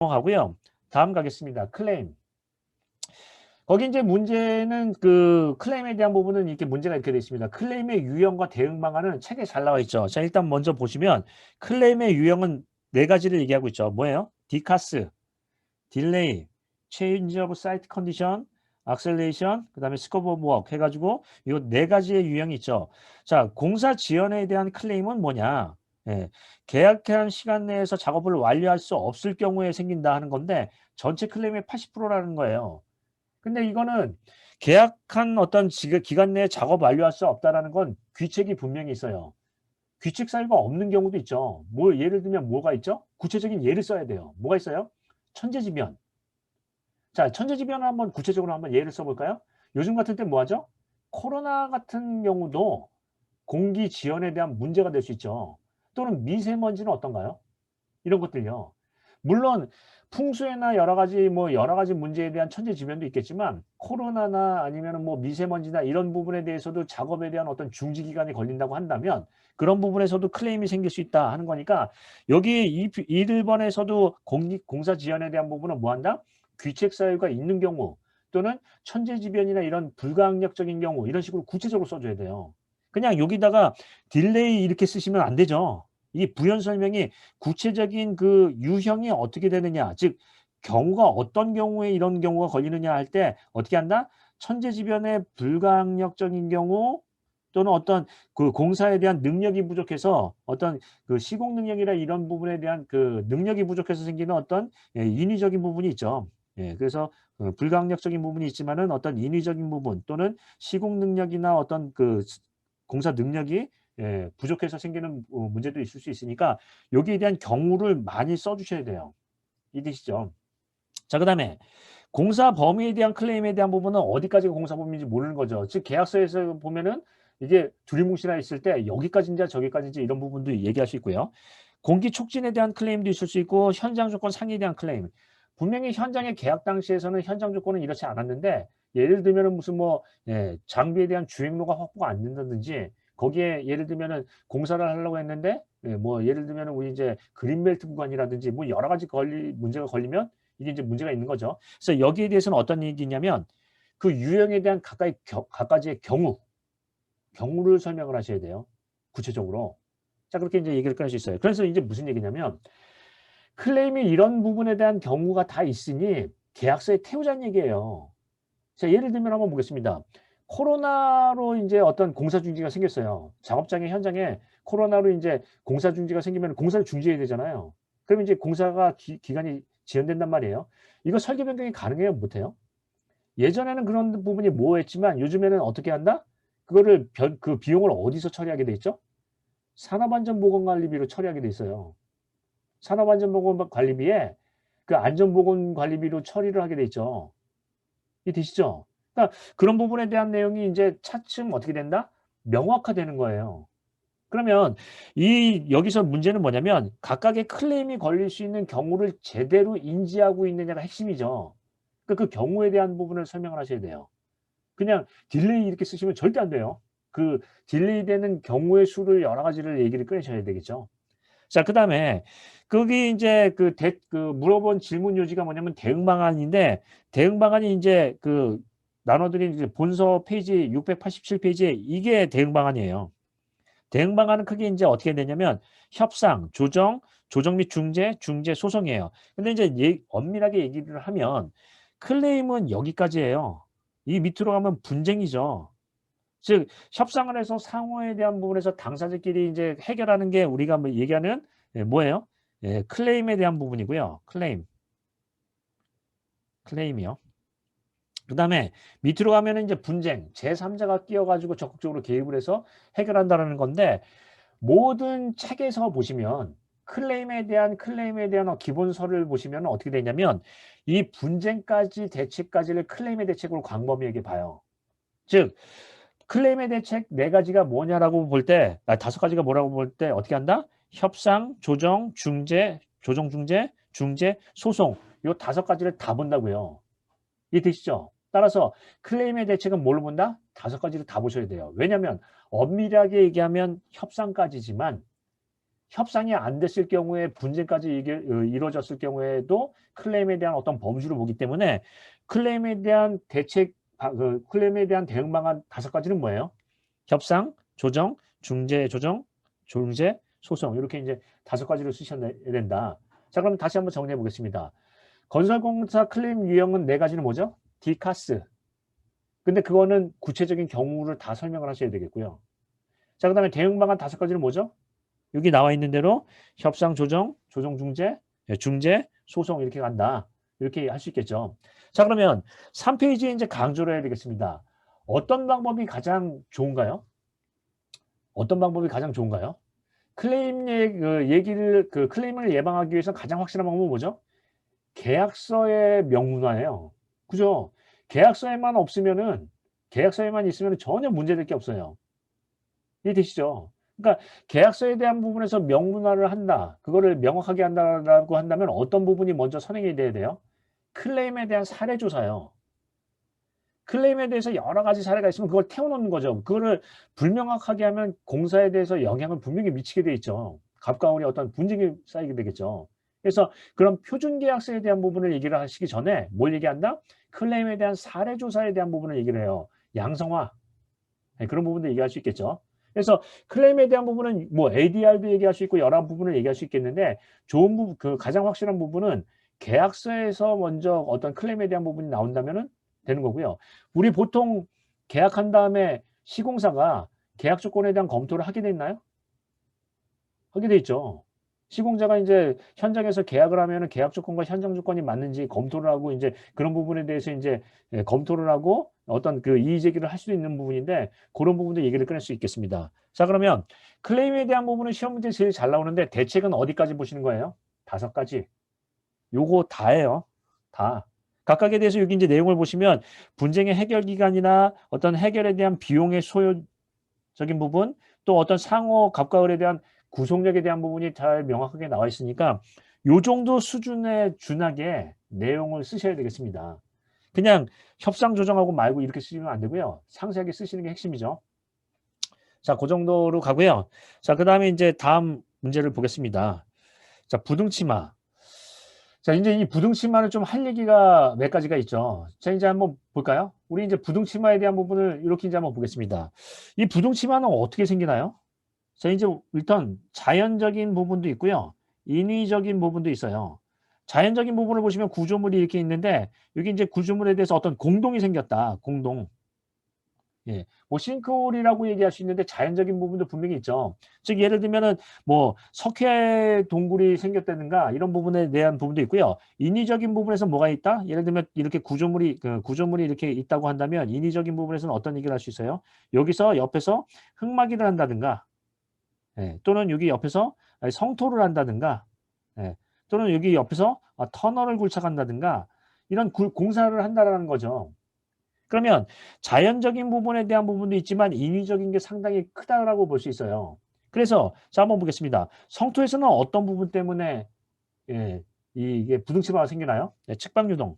넘어가고요. 다음 가겠습니다. 클레임. 거기 이제 문제는 그 클레임에 대한 부분은 이렇게 문제가 이렇게 되어 있습니다. 클레임의 유형과 대응 방안은 책에 잘 나와 있죠. 자, 일단 먼저 보시면 클레임의 유형은 네 가지를 얘기하고 있죠. 뭐예요? 디카스, 딜레이, 체인지 오브 사이트 컨디션, 악셀레이션, 그다음에 스코프 오브 워크 해 가지고 요 네 가지의 유형이 있죠. 자, 공사 지연에 대한 클레임은 뭐냐? 예. 계약한 시간 내에서 작업을 완료할 수 없을 경우에 생긴다 하는 건데 전체 클레임의 80%라는 거예요. 근데 이거는 계약한 어떤 기간 내에 작업 완료할 수 없다라는 건 귀책이 분명히 있어요. 귀책 사유가 없는 경우도 있죠. 뭐 예를 들면 뭐가 있죠? 구체적인 예를 써야 돼요. 뭐가 있어요? 천재지변. 자, 천재지변을 한번 구체적으로 한번 예를 써 볼까요? 요즘 같은 때 뭐 하죠? 코로나 같은 경우도 공기 지연에 대한 문제가 될 수 있죠. 또는 미세먼지는 어떤가요? 이런 것들요. 물론 풍수해나 여러 가지 문제에 대한 천재지변도 있겠지만 코로나나 아니면은 뭐 미세먼지나 이런 부분에 대해서도 작업에 대한 어떤 중지 기간이 걸린다고 한다면 그런 부분에서도 클레임이 생길 수 있다 하는 거니까 여기 이 1번에서도 공사 지연에 대한 부분은 뭐 한다? 귀책 사유가 있는 경우 또는 천재지변이나 이런 불가항력적인 경우 이런 식으로 구체적으로 써 줘야 돼요. 그냥 여기다가 딜레이 이렇게 쓰시면 안 되죠. 이 부연 설명이 구체적인 그 유형이 어떻게 되느냐 즉 경우가 어떤 경우에 이런 경우가 걸리느냐 할 때 어떻게 한다? 천재지변의 불가항력적인 경우 또는 어떤 그 공사에 대한 능력이 부족해서 어떤 그 시공 능력이나 이런 부분에 대한 그 능력이 부족해서 생기는 어떤 인위적인 부분이 있죠. 그래서 불가항력적인 부분이 있지만은 어떤 인위적인 부분 또는 시공 능력이나 어떤 그 공사 능력이 부족해서 생기는 문제도 있을 수 있으니까 여기에 대한 경우를 많이 써 주셔야 돼요. 이해되시죠? 자, 그다음에 공사 범위에 대한 클레임에 대한 부분은 어디까지가 공사 범위인지 모르는 거죠. 즉 계약서에서 보면은 이게 두리뭉실하 있을 때 여기까지인지 저기까지인지 이런 부분도 얘기할 수 있고요. 공기 촉진에 대한 클레임도 있을 수 있고 현장 조건 상해에 대한 클레임. 분명히 현장의 계약 당시에서는 현장 조건은 이렇지 않았는데 예를 들면은 무슨 뭐 장비에 대한 주행로가 확보가 안 된다든지 거기에 예를 들면은 공사를 하려고 했는데 뭐 예를 들면은 우리 이제 그린벨트 구간이라든지 뭐 여러 가지 문제가 걸리면 이게 이제 문제가 있는 거죠. 그래서 여기에 대해서는 어떤 얘기냐면 그 유형에 대한 갖가지의 경우를 설명을 하셔야 돼요. 구체적으로. 자, 그렇게 이제 얘기를 꺼낼 수 있어요. 그래서 이제 무슨 얘기냐면 클레임이 이런 부분에 대한 경우가 다 있으니 계약서에 태우자는 얘기예요. 자, 예를 들면 한번 보겠습니다. 코로나로 인제 어떤 공사 중지가 생겼어요. 작업장의 현장에 코로나로 인제 공사 중지가 생기면 공사를 중지해야 되잖아요. 그러면 이제 공사가 기간이 지연된단 말이에요. 이거 설계 변경이 가능해요? 못 해요? 예전에는 그런 부분이 모호했지만 요즘에는 어떻게 한다? 그거를 그 비용을 어디서 처리하게 돼 있죠? 산업안전보건관리비로 처리하게 돼 있어요. 산업안전보건관리비에 그 안전보건관리비로 처리를 하게 돼 있죠. 이해되시죠? 그러니까 그런 부분에 대한 내용이 인제 차츰 어떻게 된다? 명확화되는 거예요. 그러면 이 여기서 문제는 뭐냐면 각각의 클레임이 걸릴 수 있는 경우를 제대로 인지하고 있느냐가 핵심이죠. 그 경우에 대한 부분을 설명을 하셔야 돼요. 그냥 딜레이 이렇게 쓰시면 절대 안 돼요. 그 딜레이 되는 경우의 수를 여러 가지를 얘기를 꺼내셔야 되겠죠. 자, 그다음에 거기 인제 물어본 질문 요지가 뭐냐면 대응 방안인데 대응 방안이 인제 그 나눠 드린 이제 본서 페이지 687 페이지에 이게 대응 방안이에요. 대응 방안은 크게 인제 어떻게 되냐면 협상, 조정 및 중재, 소송이에요. 근데 인제 엄밀하게 얘기를 하면 클레임은 여기까지예요. 이 밑으로 가면 분쟁이죠. 즉 협상을 해서 상호에 대한 부분에서 당사자끼리 인제 해결하는 게 우리가 뭐 얘기하는 뭐예요? 클레임에 대한 부분이고요. 클레임이요. 그다음에 밑으로 가면은 인제 분쟁, 제3자가 끼어 가지고 적극적으로 개입을 해서 해결한다라는 건데 모든 책에서 보시면 클레임에 대한 기본서를 보시면은 어떻게 되냐면 이 분쟁까지 대책까지를 클레임의 대책으로 광범위하게 봐요. 즉 클레임의 대책 4 가지가 뭐냐라고 볼 때 5 가지가 뭐라고 볼 때 어떻게 한다? 협상, 조정 중재, 소송 요 5 가지를 다 본다고요. 이해되시죠? 따라서 클레임의 대책은 뭘로 본다? 5 가지를 다 보셔야 돼요. 왜냐하면 엄밀하게 얘기하면 협상까지지만 협상이 안 됐을 경우에 분쟁까지 이게 이루어졌을 경우에도 클레임에 대한 어떤 범주를 보기 때문에 클레임에 대한 대책 클레임에 대한 대응 방안 5가지는 뭐예요? 협상, 조정, 중재 조정, 중재, 소송 이렇게 이제 5가지를 쓰셔야 된다. 자, 그럼 다시 한번 정리해 보겠습니다. 건설공사 클레임 유형은 4가지는 뭐죠? 디카스. 근데 그거는 구체적인 경우를 다 설명을 하셔야 되겠고요. 자, 그다음에 대응 방안 5가지는 뭐죠? 여기 나와 있는 대로 협상, 조정, 조정 중재, 중재, 소송 이렇게 간다. 이렇게 할 수 있겠죠. 자, 그러면 3페이지에 이제 강조를 해야 되겠습니다. 어떤 방법이 가장 좋은가요? 어떤 방법이 가장 좋은가요? 클레임 얘기를 클레임을 예방하기 위해서 가장 확실한 방법은 뭐죠? 계약서의 명문화예요. 그죠? 계약서에만 없으면은 계약서에만 있으면 전혀 문제될 게 없어요. 이해되시죠? 그러니까 계약서에 대한 부분에서 명문화를 한다. 그거를 명확하게 한다라고 한다면 어떤 부분이 먼저 선행이 돼야 돼요? 클레임에 대한 사례 조사요. 클레임에 대해서 여러 가지 사례가 있으면 그걸 태워 놓는 거죠. 그거를 불명확하게 하면 공사에 대해서 영향을 분명히 미치게 돼 있죠. 값과 원의 어떤 분쟁이 쌓이게 되겠죠. 그래서 그런 표준 계약서에 대한 부분을 얘기를 하시기 전에 뭘 얘기한다? 클레임에 대한 사례 조사에 대한 부분을 얘기를 해요. 양성화. 네, 그런 부분도 얘기할 수 있겠죠. 그래서 클레임에 대한 부분은 뭐 ADR도 얘기할 수 있고 여러 부분을 얘기할 수 있겠는데 좋은 부분, 가장 확실한 부분은 계약서에서 먼저 어떤 클레임에 대한 부분이 나온다면은 되는 거고요. 우리 보통 계약한 다음에 시공사가 계약 조건에 대한 검토를 하게 돼 있나요? 하게 돼 있죠. 시공자가 이제 현장에서 계약을 하면은 계약 조건과 현장 조건이 맞는지 검토를 하고 이제 그런 부분에 대해서 이제 검토를 하고 어떤 이의 제기를 할 수도 있는 부분인데 그런 부분도 얘기를 꺼낼 수 있겠습니다. 자, 그러면 클레임에 대한 부분은 시험 문제 제일 잘 나오는데 대책은 어디까지 보시는 거예요? 5가지. 요거 다예요. 다. 각각에 대해서 여기 이제 내용을 보시면 분쟁의 해결 기간이나 어떤 해결에 대한 비용의 소요적인 부분 또 어떤 상호 갑과 을에 대한 구속력에 대한 부분이 잘 명확하게 나와 있으니까 요 정도 수준에 준하게 내용을 쓰셔야 되겠습니다. 그냥 협상 조정하고 말고 이렇게 쓰시면 안 되고요. 상세하게 쓰시는 게 핵심이죠. 자, 그 정도로 가고요. 자, 그다음에 이제 다음 문제를 보겠습니다. 자, 부등치마. 자, 이제 이 부등치마는 좀 할 얘기가 몇 가지가 있죠. 자, 이제 한번 볼까요? 우리 이제 부등치마에 대한 부분을 이렇게 이제 한번 보겠습니다. 이 부등치마는 어떻게 생기나요? 자, 이제 일단 자연적인 부분도 있고요. 인위적인 부분도 있어요. 자연적인 부분을 보시면 구조물이 이렇게 있는데 여기 이제 구조물에 대해서 어떤 공동이 생겼다. 공동. 예. 뭐 싱크홀이라고 얘기할 수 있는데 자연적인 부분도 분명히 있죠. 즉 예를 들면은 뭐 석회 동굴이 생겼다든가 이런 부분에 대한 부분도 있고요. 인위적인 부분에서 뭐가 있다? 예를 들면 이렇게 구조물이 이렇게 있다고 한다면 인위적인 부분에서는 어떤 얘기를 할 수 있어요? 여기서 옆에서 흙막이를 한다든가 예. 또는 여기 옆에서 성토를 한다든가 예. 또는 여기 옆에서 터널을 굴착한다든가 이런 공사를 한다라는 거죠. 그러면 자연적인 부분에 대한 부분도 있지만 인위적인 게 상당히 크다라고 볼 수 있어요. 그래서 자 한번 보겠습니다. 성토에서는 어떤 부분 때문에 예 이게 부등치마가 생기나요? 네, 측방 유동.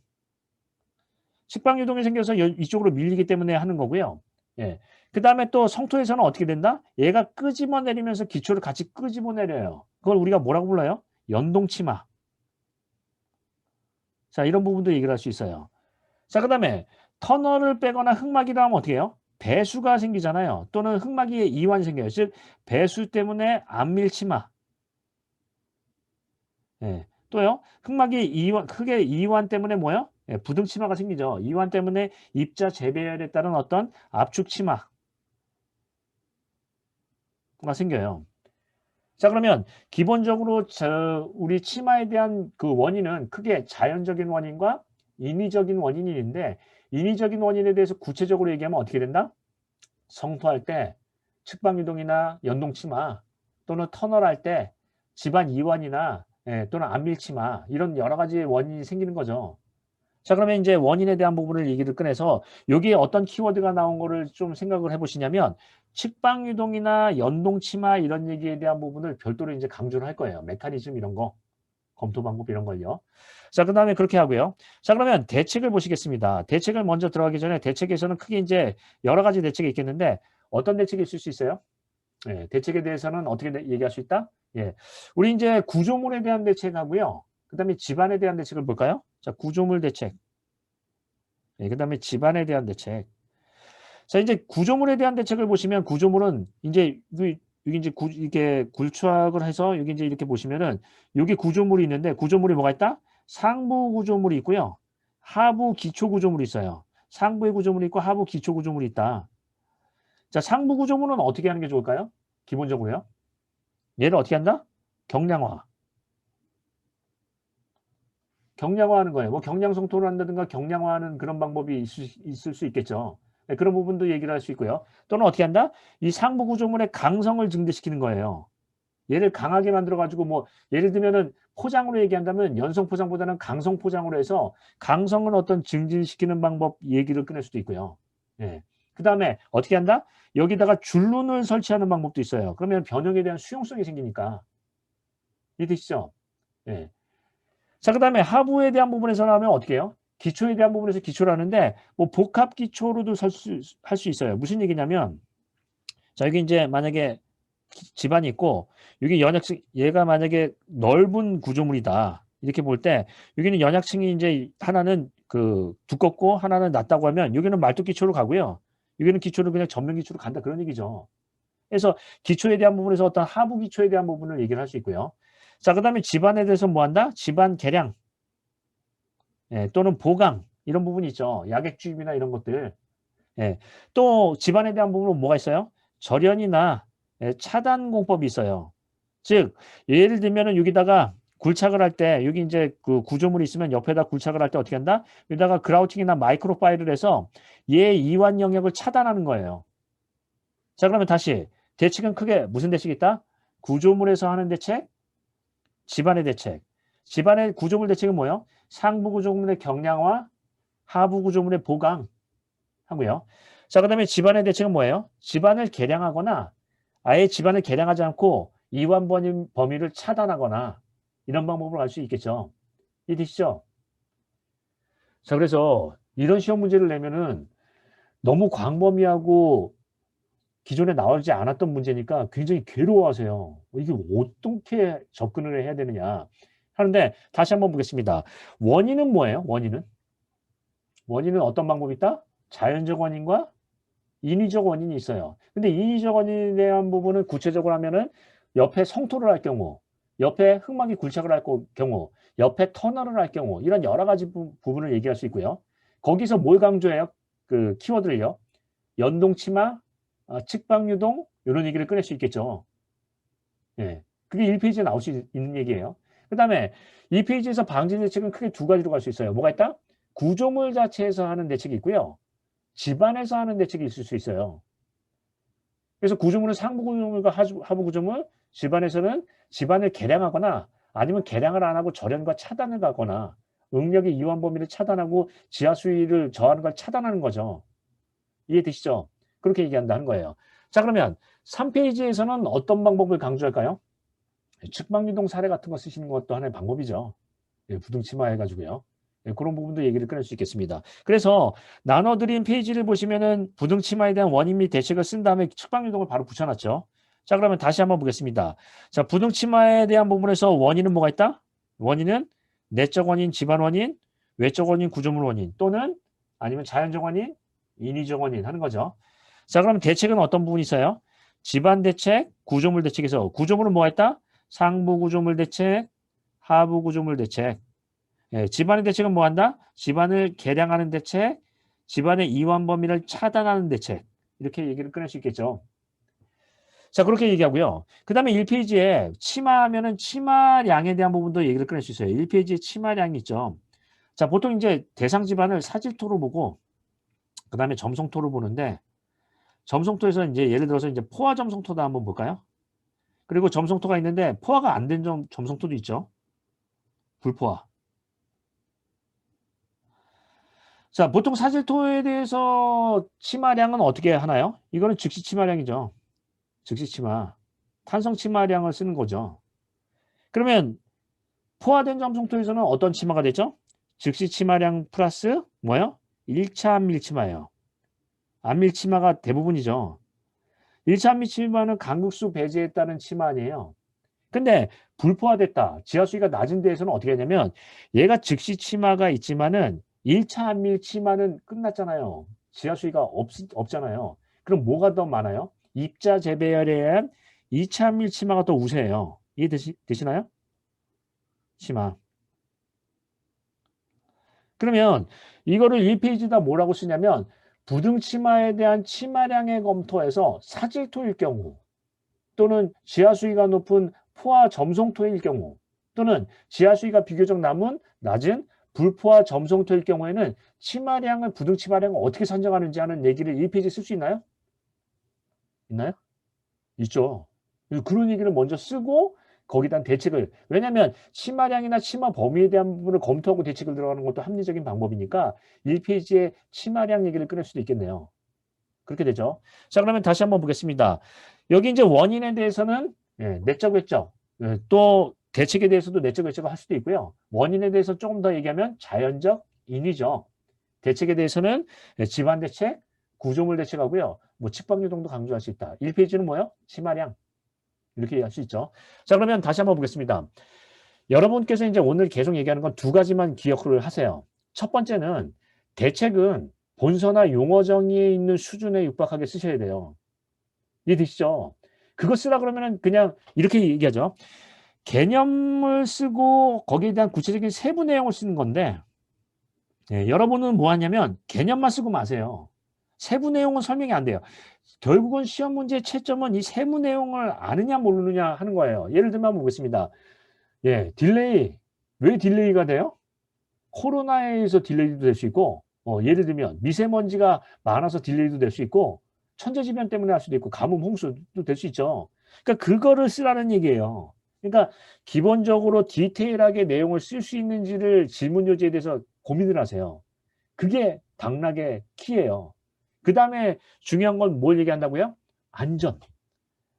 측방 유동이 생겨서 이쪽으로 밀리기 때문에 하는 거고요. 예. 그다음에 또 성토에서는 어떻게 된다? 얘가 끄집어 내리면서 기초를 같이 끄집어 내려요. 그걸 우리가 뭐라고 불러요? 연동치마. 자, 이런 부분도 얘기를 할 수 있어요. 자, 그다음에 터널을 빼거나 흙막이를 하면 어떻게 해요? 배수가 생기잖아요. 또는 흙막이에 이완이 생겨요. 즉 배수 때문에 안밀치마. 예. 또요. 흙막이 이완 흙의 이완 때문에 뭐요? 예, 부등치마가 생기죠. 이완 때문에 입자 재배열에 따른 어떤 압축치마가 생겨요. 자, 그러면 기본적으로 우리 치마에 대한 그 원인은 크게 자연적인 원인과 인위적인 원인이 있는데 인위적인 원인에 대해서 구체적으로 얘기하면 어떻게 된다? 성토할 때 측방유동이나 연동치마 또는 터널할 때 집안 이완이나 예, 또는 안밀치마 이런 여러 가지 원인이 생기는 거죠. 자, 그러면 이제 원인에 대한 부분을 얘기를 꺼내서 여기에 어떤 키워드가 나온 거를 좀 생각을 해 보시냐면 측방유동이나 연동치마 이런 얘기에 대한 부분을 별도로 이제 강조를 할 거예요. 메커니즘 이런 거, 검토 방법 이런 걸요. 자, 그다음에 그렇게 하고요. 자, 그러면 대책을 보시겠습니다. 대책을 먼저 들어가기 전에 대책에서는 크게 이제 여러 가지 대책이 있겠는데 어떤 대책이 있을 수 있어요? 예, 대책에 대해서는 어떻게 얘기할 수 있다? 예. 우리 이제 구조물에 대한 대책하고요. 그다음에 집안에 대한 대책을 볼까요? 자, 구조물 대책. 예, 그다음에 집안에 대한 대책. 자, 이제 구조물에 대한 대책을 보시면 구조물은 인제 여기 인제 이렇게 굴착을 해서 여기 인제 이렇게 보시면은 여기 구조물이 있는데 구조물이 뭐가 있다? 상부 구조물이 있고요. 하부 기초 구조물이 있어요. 상부의 구조물이 있고 하부 기초 구조물이 있다. 자, 상부 구조물은 어떻게 하는 게 좋을까요? 기본적으로요. 얘를 어떻게 한다? 경량화. 경량화하는 거예요. 뭐 경량성토를 한다든가 경량화하는 그런 방법이 있을 수 있겠죠. 예, 그런 부분도 얘기를 할 수 있고요. 또는 어떻게 한다? 이 상부 구조물의 강성을 증대시키는 거예요. 얘를 강하게 만들어 가지고 뭐 예를 들면은 포장으로 얘기한다면 연성 포장보다는 강성 포장으로 해서 강성을 어떤 증진시키는 방법 얘기를 꺼낼 수도 있고요. 예. 그다음에 어떻게 한다? 여기다가 줄눈을 설치하는 방법도 있어요. 그러면 변형에 대한 수용성이 생기니까. 이해되시죠? 예. 자, 그다음에 하부에 대한 부분에서 나오면 어떻게 해요? 기초에 대한 부분에서 기초를 하는데 뭐 복합 기초로도 할 수 있어요. 무슨 얘기냐면 자, 여기 인제 만약에 집안이 있고 여기 연약층 얘가 만약에 넓은 구조물이다. 이렇게 볼 때 여기는 연약층이 인제 하나는 그 두껍고 하나는 낮다고 하면 여기는 말뚝 기초로 가고요. 여기는 기초를 그냥 전면 기초로 간다 그런 얘기죠. 그래서 기초에 대한 부분에서 어떤 하부 기초에 대한 부분을 얘기를 할 수 있고요. 자, 그다음에 집안에 대해서 뭐 한다? 집안 개량. 예, 또는 보강 이런 부분이 있죠. 약액 주입이나 이런 것들. 예. 또 집안에 대한 부분은 뭐가 있어요? 절연이나 예, 차단 공법이 있어요. 즉 예를 들면은 여기다가 굴착을 할 때 여기 인제 그 구조물이 있으면 옆에다 굴착을 할 때 어떻게 한다? 여기다가 그라우팅이나 마이크로 파일을 해서 얘 이완 영역을 차단하는 거예요. 자, 그러면 다시 대책은 크게 무슨 대책이 있다? 구조물에서 하는 대책, 집안의 대책. 집안의 구조물 대책은 뭐예요? 상부 구조물의 경량화, 하부 구조물의 보강 하고요. 자, 그다음에 집안의 대책은 뭐예요? 집안을 개량하거나 아예 집안을 개량하지 않고 이완 범위를 차단하거나 이런 방법으로 갈 수 있겠죠. 이해되시죠? 자, 그래서 이런 시험 문제를 내면은 너무 광범위하고 기존에 나오지 않았던 문제니까 굉장히 괴로워하세요. 이게 어떻게 접근을 해야 되느냐 하는데 다시 한번 보겠습니다. 원인은 뭐예요? 원인은 어떤 방법이 있다? 자연적 원인과 인위적 원인이 있어요. 근데 인위적 원인에 대한 부분은 구체적으로 하면은 옆에 성토를 할 경우, 옆에 흙막이 굴착을 할 경우, 옆에 터널을 할 경우 이런 여러 가지 부분을 얘기할 수 있고요. 거기서 뭘 강조해요? 그 키워드를요. 연동 치마, 측방 유동 요런 얘기를 꺼낼 수 있겠죠. 예. 그게 1페이지에 나올 수 있는 얘기예요. 그다음에 2페이지에서 방지 대책은 크게 두 가지로 갈 수 있어요. 뭐가 있다? 구조물 자체에서 하는 대책이 있고요. 집안에서 하는 대책이 있을 수 있어요. 그래서 구조물은 상부 구조물과 하부 구조물, 집안에서는 집안을 개량하거나 아니면 개량을 안 하고 절연과 차단을 가거나 응력의 이완 범위를 차단하고 지하 수위를 저하는 걸 차단하는 거죠. 이해되시죠? 그렇게 얘기한다는 거예요. 자, 그러면 3페이지에서는 어떤 방법을 강조할까요? 측방유동 사례 같은 거 쓰시는 것도 하나의 방법이죠. 예, 부등치마 해가지고요. 예, 그런 부분도 얘기를 꺼낼 수 있겠습니다. 그래서 나눠드린 페이지를 보시면은 부등치마에 대한 원인 및 대책을 쓴 다음에 측방유동을 바로 붙여놨죠. 자, 그러면 다시 한번 보겠습니다. 자, 부등치마에 대한 부분에서 원인은 뭐가 있다? 원인은 내적 원인, 집안 원인, 외적 원인, 구조물 원인 또는 아니면 자연적 원인, 인위적 원인 하는 거죠. 자, 그럼 대책은 어떤 부분이 있어요? 집안 대책, 구조물 대책에서 구조물은 뭐가 있다? 상부 구조물 대책, 하부 구조물 대책. 예, 집안의 대책은 뭐 한다? 집안을 개량하는 대책, 집안의 이완 범위를 차단하는 대책. 이렇게 얘기를 꺼낼 수 있겠죠. 자, 그렇게 얘기하고요. 그다음에 1페이지에 치마하면은 치마량에 대한 부분도 얘기를 꺼낼 수 있어요. 1페이지에 치마량이 있죠. 자, 보통 이제 대상 집안을 사질토로 보고 그다음에 점성토로 보는데 점성토에서 이제 예를 들어서 이제 포화 점성토다 한번 볼까요? 그리고 점성토가 있는데 포화가 안 된 점성토도 있죠. 불포화. 자, 보통 사질토에 대해서 치마량은 어떻게 하나요? 이거는 즉시 치마량이죠. 즉시 치마. 탄성 치마량을 쓰는 거죠. 그러면 포화된 점성토에서는 어떤 치마가 되죠? 즉시 치마량 플러스 뭐요? 1차 안밀치마예요. 안밀치마가 대부분이죠. 1차 안밀치마는 강국수 배제에 따른 치마 아니에요. 근데 불포화됐다. 지하 수위가 낮은 데에서는 어떻게 하냐면 얘가 즉시 치마가 있지만은 1차 한밀 치마는 끝났잖아요. 지하 수위가 없잖아요. 그럼 뭐가 더 많아요? 입자 재배열에 의한 2차 한밀 치마가 더 우세해요. 이해되시나요? 치마. 그러면 이거를 1페이지다 뭐라고 쓰냐면 부등 치마에 대한 치마량의 검토에서 사질토일 경우 또는 지하 수위가 높은 포화 점성토일 경우 또는 지하 수위가 비교적 낮은 불포화 점성토일 경우에는 치마량을 부등 치마량을 어떻게 선정하는지 하는 얘기를 1페이지에 쓸 수 있나요? 있나요? 있죠. 그런 얘기를 먼저 쓰고 거기다 대책을 왜냐하면 치마량이나 치마 범위에 대한 부분을 검토하고 대책을 들어가는 것도 합리적인 방법이니까 1페이지에 치마량 얘기를 꺼낼 수도 있겠네요. 그렇게 되죠. 자 그러면 다시 한번 보겠습니다. 여기 이제 원인에 대해서는 내적 외적 또 대책에 대해서도 내적 외적을 할 수도 있고요. 원인에 대해서 조금 더 얘기하면 자연적 인위적 대책에 대해서는 집안 대책, 구조물 대책하고요. 뭐 측방 유동도 강조할 수 있다. 1페이지는 뭐요? 치마량 이렇게 할 수 있죠. 자 그러면 다시 한번 보겠습니다. 여러분께서 이제 오늘 계속 얘기하는 건 두 가지만 기억을 하세요. 첫 번째는 대책은 본서나 용어 정의에 있는 수준에 육박하게 쓰셔야 돼요. 이해되시죠? 그거 쓰라 그러면은 그냥 이렇게 얘기하죠. 개념을 쓰고 거기에 대한 구체적인 세부 내용을 쓰는 건데 여러분은 뭐 하냐면 개념만 쓰고 마세요. 세부 내용은 설명이 안 돼요. 결국은 시험 문제의 채점은 이 세부 내용을 아느냐 모르느냐 하는 거예요. 예를 들면 한번 보겠습니다. 딜레이. 왜 딜레이가 돼요? 코로나에 의해서 딜레이도 될 수 있고 예를 들면 미세먼지가 많아서 딜레이도 될 수 있고 천재지변 때문에 할 수도 있고 가뭄 홍수도 될 수 있죠. 그러니까 그거를 쓰라는 얘기예요. 그러니까 기본적으로 디테일하게 내용을 쓸 수 있는지를 질문 요지에 대해서 고민을 하세요. 그게 당락의 키예요. 그다음에 중요한 건 뭘 얘기한다고요? 안전.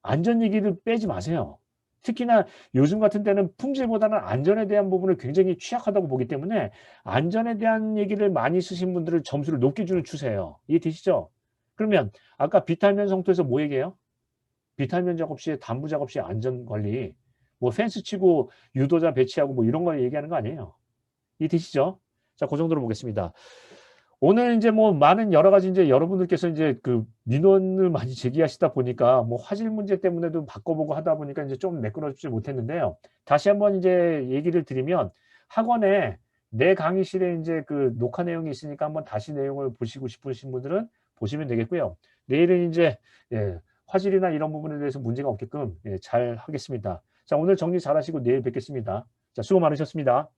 안전 얘기를 빼지 마세요. 특히나 요즘 같은 때는 품질보다는 안전에 대한 부분을 굉장히 취약하다고 보기 때문에 안전에 대한 얘기를 많이 쓰신 분들을 점수를 높게 주는 추세예요. 이해되시죠? 그러면 아까 비탈면 성토에서 뭐 얘기해요? 비탈면 작업 시에 담부 작업 시에 안전 관리 뭐 펜스 치고 유도자 배치하고 뭐 이런 걸 얘기하는 거 아니에요. 이해되시죠? 자, 그 정도로 보겠습니다. 오늘 이제 뭐 많은 여러 가지 이제 여러분들께서 이제 그 민원을 많이 제기하시다 보니까 뭐 화질 문제 때문에도 바꿔보고 하다 보니까 이제 좀 매끄러지지 못했는데요. 다시 한번 이제 얘기를 드리면 학원에 내 강의실에 이제 그 녹화 내용이 있으니까 한번 다시 내용을 보시고 싶으신 분들은 보시면 되겠고요. 내일은 이제 화질이나 이런 부분에 대해서 문제가 없게끔 잘 하겠습니다. 자, 오늘 정리 잘 하시고 내일 뵙겠습니다. 자, 수고 많으셨습니다.